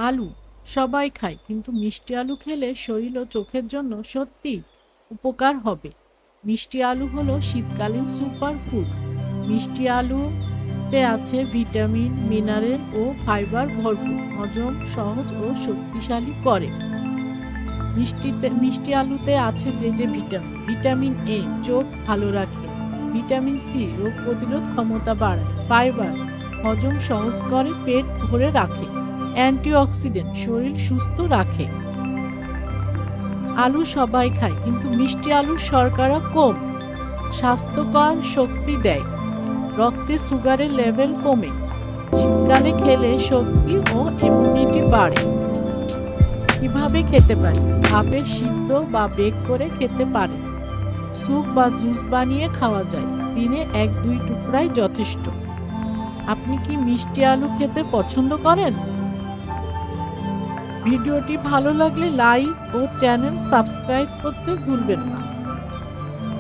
আলু সবাই খায়, কিন্তু মিষ্টি আলু খেলে শরীর ও চোখের জন্য সত্যি উপকার হবে। মিষ্টি আলু হলো শীতকালীন সুপার ফুড। মিষ্টি আলুতে আছে ভিটামিন, মিনারেল ও ফাইবার ভরপুর, হজম সহজ ও শক্তিশালী করে। মিষ্টি আলুতে আছে যে ভিটামিন: ভিটামিন এ চোখ ভালো রাখে, ভিটামিন সি রোগ প্রতিরোধ ক্ষমতা বাড়ায়, ফাইবার হজম সহজ করে, পেট ভরে রাখে, অ্যান্টিঅক্সিডেন্ট শরীর সুস্থ রাখে। আলু সবাই খায়, কিন্তু মিষ্টি আলুর শর্করা কম, স্বাস্থ্যকর শক্তি দেয়, রক্তে সুগারের লেভেল কমে। শীতকালে খেলে শক্তি ও ইমিউনিটি বাড়ে। কিভাবে খেতে পারি? ভাপে সিদ্ধ বা বেক করে খেতে পারেন। স্যুপ বা জুস বানিয়ে খাওয়া যায়। দিনে 1-2 টুকরাই যথেষ্ট। আপনি কি মিষ্টি আলু খেতে পছন্দ করেন? ভিডিওটি ভালো লাগলে লাইক ও চ্যানেল সাবস্ক্রাইব করতে ভুলবেন না।